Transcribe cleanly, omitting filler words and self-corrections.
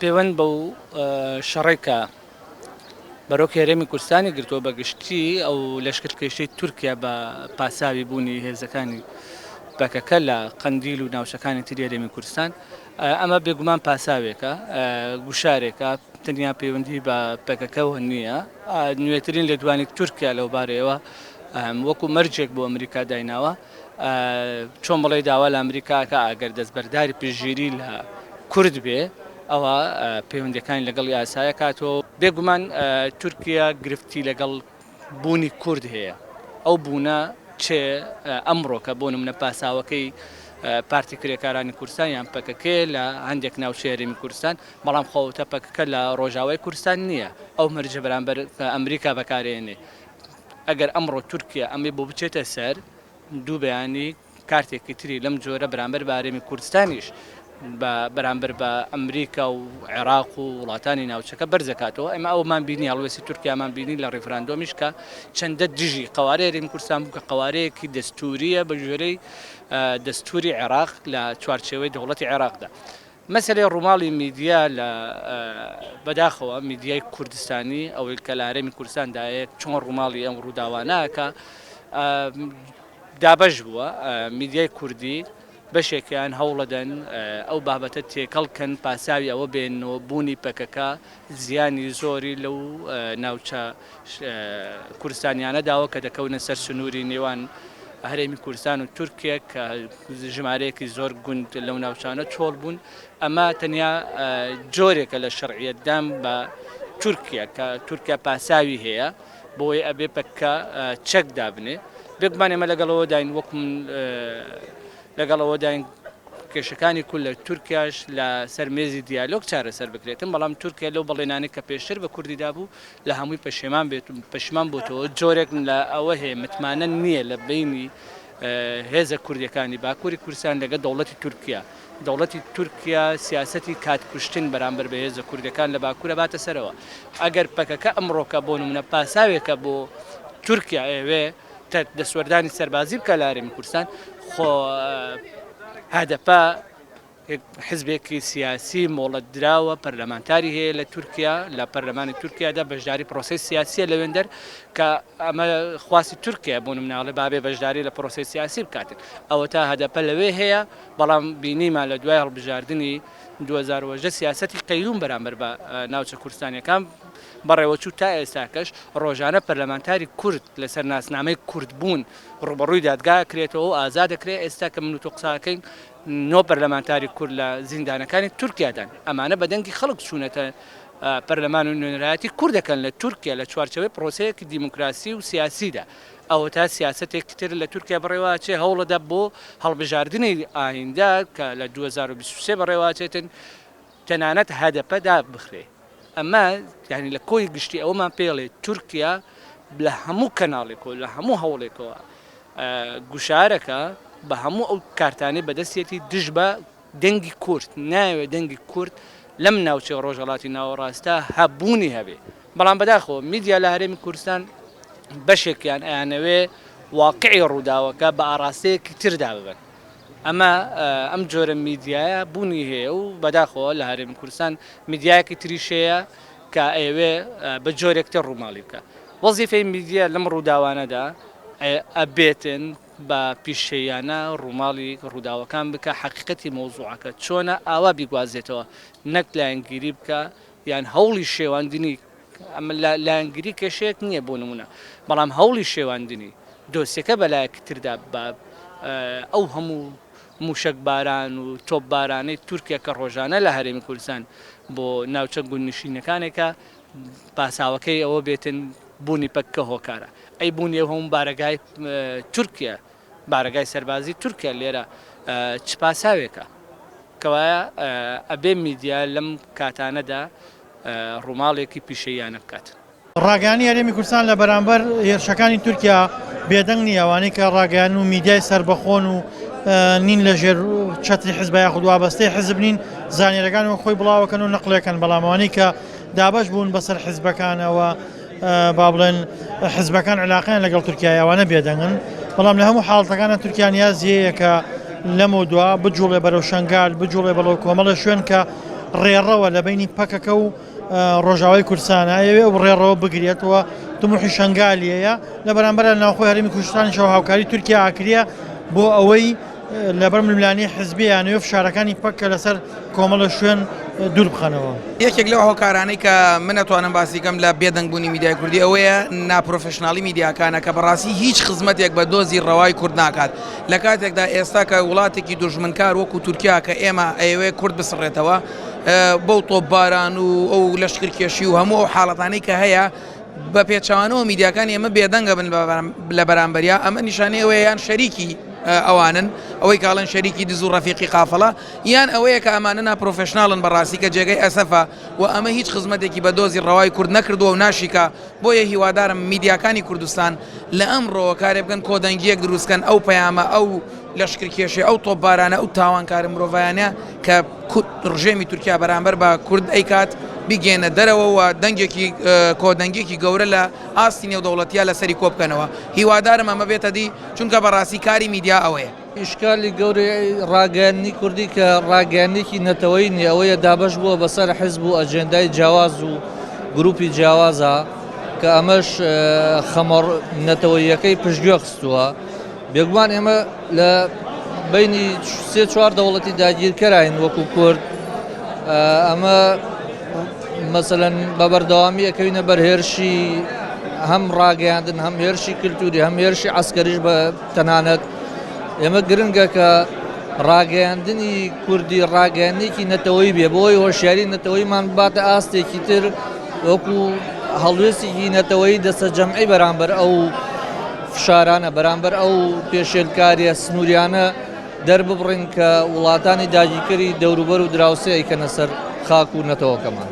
پەیوەند بەو شەڕێکە بەرەو هێرێمی کوردستانی گرتووە بە گشتی ئەو لەشکرکێشەی تورکیا بە پاساوی بوونی هێزەکانی بەکەکە لە قەندیل و ناوچەکانی تری هێرێمی کوردستان ئەمە بێگومان پاساوێکە گوشارێکە تەنیا پەیوەندی بە پەکەکەەوە نییە نوێترین لێدوانی تورکیا لەو بارەیەوە وەکو مەرجێک بۆ ئەمریکا دایناوە چۆن بڵێ داوا لە ئەمریکاکە ئەگەر دەستبەرداری پژگیری لە کورد بێ ئەوە پەیوەندەکانی لەگەڵ یاسایە کاتەوە بێگومان تورکیا گرفتی لەگەڵ بوونی کورد هەیە ئەو بوونە چێ ئەمڕۆکە بۆ نمونە پاساوەکەی پارتی کرێکارانی کوردستان یان پەکەکێ لە هەندێک ناوچەی هەرێمی کوردستان بەڵام خەوتە پەکەکە لە ڕۆژاوای کوردستان نییە ئەو مەرجە بەرامبەر ئەمریکا بەکارێنێ ئەگەر ئەمڕۆ تورکیا ئەمێ بۆ بچێتە سەر دوو بەیانی کارتێکی تری لەم جۆرە بەرامبەر بە هەرێمی کوردستانیش بەرامبەر بە ئەمریکا و عێراق و وڵاتانی ناوچەکە بەرزەکاتەوە ئەمە ئەومان بینی هەڵوێستی تورکیامان بینی لە ڕێفراندۆمیش کە چەندە دژی قوارەی هەرێمی کوردستان بوو کە قوارەیەکی دەستوریە بە ژێرەی دەستوری عێراق لە چوارچێوەی دەوڵەتی عێراقدا مەسەلەی ڕووماڵی میدیا لە بەداخەوە میدیای کوردستانی ئەوەی کە لە هەرێمی کوردستاندایە چۆن ڕووماڵی ئەم ڕووداوانەکە دابەش بووە میدیای کوردی بەشێکیان هەوڵەدەن ئەو بابەتە تێکەڵکەن پاساوی ئەوە بێنەوە بوونی پەکەکە زیانی زۆری لەو ناوچە کوردستانیانە داوە کە دەکەونە سەر سنووری نێوان هەرێمی کوردستان و تورکیا کە ژمارەیەکی زۆر گوند لەو ناوچانە چۆڵ بوون ئەمە تەنیا جۆرێکە لە شەرعیەتدان بە تورکیا کە تورکیا پاساوی هەیە بۆی ئەبێ پەکە چەک دابنێ بێگومان ئێمە لەگەڵەوە داین وەکم لەگەڵەوە داین کێشەکانی کول لە تورکیاش لە سەرمێزی دیالۆگ چارەسەر بکرێتن بەڵام تورکیا لەو بەڵێنانی کە پێشتر بە کوردیدا بوو لە هەمووی پەشیمان بۆتەوە جۆرێک لە ئەوە هەیە متمانە نییە لە بینی هێزە کوردیەکانی باکووری کوردستان لەگە دەوڵەتی تورکیا دەوڵەتی تورکیا سیاسەتی کاتکوشتن بەرامبەر بە هێزە کوردەکان لە باکوورە باتە سەرەوە ئەگەر پەکەکە ئەمڕۆکە بۆ نمونە پاساوێکە بۆ تورکیا ئێوێ دەسوەردانی سەربازی بکە لە هەرێمی کوردستان خۆ هەدەپە حزبێکی سیاسی مۆڵەت دراوە پەرلەمانتاری هەیە لە تورکیا لە پەرلەمانی تورکیادا بەشداری پرۆسی سیاسیە لەوێندەر کە ئەمە خواستی تورکیا بۆ مناڵێ بابێ بەشداری لە پرۆسی سیاسی بکاتن ئەوە تا هەدەپە لەوێ هەیە بەڵام بینیمان لە دوای هەڵبژاردننی 2010 سیاسەتی قەیوم بەرامبەر بە ناوچە کوردستانیەکان بەڕێوەچوو تا ئێستاکەش ڕۆژانە پەرلەمانتاری کورد لەسەر ناسنامەی کوردبوون ڕوبەڕووی دادگا کرێتەوە و ئازا دەکرێت ئێستا کە من و تۆ قساکەین نۆ پەرلەمانتاری کورد لە زیندانەکانی تورکیادان ئەمانە بەدەنگی خەڵک چوونەتە پەرلەمان و نوێنەرایەتی کوردەکەن لە تورکیا لە چوارچەوەی پرۆسەیەکی دیموکراسی و سیاسیدا ئەوە تا سیاسەتێکی تر لە تورکیا بڕێواچێ هەوڵەدا بۆ هەڵبژاردننی ئایندا کە لە 2023 بەڕێواچێتن تەنانەت هەدەپەدا بخرێ ئەمە یعنی لە کۆی گشتی ئەومان پێڵێ تورکیا لە هەموو کەناڵێکەوە لە هەموو هەوڵێکەوە گوشارەکە بە هەموو ئەو کارتانی بەدەستێتی دژ بە دەنگی کورد ناوێت دەنگی کورد لەم ناوچەی ڕۆژهەڵاتی ناوەڕاستە هەبوونی هەبێ بەڵام بەداخەوە میدیا لە هەرێمی کوردستان بەشێکیان ئەیانەوێ واقعی ڕووداوەکە بە ئاراستەیەکی تردا ببن ئەمە ئەم جۆرە میدیایە بوونی هەیە و بەداخەوە لە هەرێمی کوردستان میدیایەکی تریشەیە کە ئەوێ بە جۆرێکتر ڕووماڵی بکە وەزیفەی میدیا لەم ڕووداوانەدا ئەبێتن بە پیشەیانە ڕووماڵی ڕووداوەکان بکە حەقیقەتی مۆزوعەکە چۆنە ئاوا بیگوازێتەوە نەک لایەنگیری بکە یان هەوڵی شێواندنی ئەمە لایەنگیری کێشەیەک نییە بۆ نمونە بەڵام هەوڵی شێواندنی دۆسیەکە بەلایەکی تردا بە ئەو هەموو موشک باران و تۆپ بارانەی تورکیا کە ڕۆژانە لە هەرێمی کوردستان بۆ ناوچە گوندنشینەکانێکە پاساوەکەی ئەوە بێتن بوونی پەککە هۆکارە ئەی بوونی ئەو هەموو بارگای تورکیا بارگای سەربازی تورکیا لێرە چ پاساوێکە کەوایە ئەبێ میدیا لەم کاتانەدا ڕووماڵێکی پیشەیانە بکات ڕاگەیانی هەرێمی کوردستان لە بەرامبەر هێرشەکانی تورکیا بێدەنگ نییە ئەوانەی کە ڕاگەیان و میدیای سربەخۆن و نین لە ژێر چەتری حزب یاخود وابەستەی حزب نین زانیەرەکانەوە خۆی بڵاوەکەن و نەقلەکەن بەڵام ئەوانەی کە دابەش بوون بەسەر حزبەکانەوە با بڵێن حزبەکان علاقیان لەگەڵ تورکیاوانە بێدەنگن بەڵام لە هەموو حاڵەتەکانە تورکیا نیازیەیە کە لەمە دووە بجوڵێ بەرەو شەنگال بجوڵێ بەڵەو کۆمەڵە شوێن کە ڕێڕەوە لە بینی پەکەکە و ڕۆژاوای کورسانە ئەوێ ئەو ڕێڕەوە بگرێتەوە دموحی شنگالیەیە لە بەرامبەر لە ناوخۆی هەرێمی کوردستانیشەوە هاوکاری تورکیا ئاکریا بۆ ئەوەی لەبەر ململانی حزبیانەوە فشارەکانی پەکە لەسەر کۆمەڵە شوێن دوور بخەنەوە. یەکێک لەو هۆکارانەی کە من نەتوانم باسیکەم لە بێدەنگبوونی میدیای کوردی ئەوەیە ناپرۆفشناڵی میدیاکانە کە بەڕاستی هیچ خزمەتێک بە دۆزی ڕەوای کورد ناکات لە کاتێکدا ئێستا کە وڵاتێکی دوژمنکار وەکو تورکیا کە ئێمە ئەوێ کورد بسڕێتەوە بەو تۆپباران و ئەو لەشکرکێشی و هەموو ئەو حاڵەتانەی کە هەیە بە پێچوانەوە میدیاکانی ئێمە بێدەنگە بن لە بەرامبەریا ئەمە نیشانەی ئەوەیە یان شەریکی ئەوانن ئەوەی کاڵن شەریکی دز و ڕەفیقی قافڵە یان ئەوەیە کە ئەمانە ناپرۆفشناڵن بەڕاستی کە جێگەی ئەسەفە و ئەمە هیچ خزمەتێکی بە دۆزی ڕەوای کورد نەکردووە و ناشیکە بۆیە هیوادارم میدیاکانی کوردستان لە ئەمڕۆ کارێ بکەن کۆدەنگیەک دروستکەن ئەو پەیامە ئەو لەشکرکێشی ئەو تۆپبارانە ئەو تاوانکارە مرۆڤایانە کە ڕژێمی تورکیا بەرامبەر بە کورد ئەیکات بیگێنە دەرەوە و دەنگێکی کۆدەنگێکی گەورە لە ئاستی نێودەوڵەتیە لەسەری کۆ بکەنەوە هیوادارم ئەمە بێتە دی چونکە بەڕاستی کاری میدیا ئەوەیە. ئیشکالی گەورەی ڕاگەیاندنی کوردی کە ڕاگەیاندێکی نەتەوەی نیە ئەوەیە دابەش بووە بەسەر حیزب و ئەجێندای جیاواز و گروپی جیاوازە کە ئەمەش خەمەڕ نەتەوەیەکەی پشتگوێ خستووە بێگومان ئێمە لە بینی 3-4 دەوڵەتی داگیرکەراین وەکو کورد ئەمە مەسەلەن بە بەردەوامی ئەکەوینە بەرهێرشی هەم ڕاگەیاندن هەم هێرشی کللتوری هەم هێرشی عەسکەریش بە تەنانەت ئێمە گرنگە کە ڕاگەیاندنی کوردی ڕاگەیاندێکی نەتەوەی بێ بۆی هۆشیاری نەتەوەیمان باتە ئاستێکی تر وەکو هەڵوێستێکی نەتەوەی دەستە جەمعی بەرامبەر ئەو فشارانە بەرامبەر ئەو پێشێلکاریە سنووریانە دەرببڕین کە وڵاتانی داگیرکەری دەوروبەر و دراوسێ ئەیکەنە سەر خاک و نەتەوەکەمان.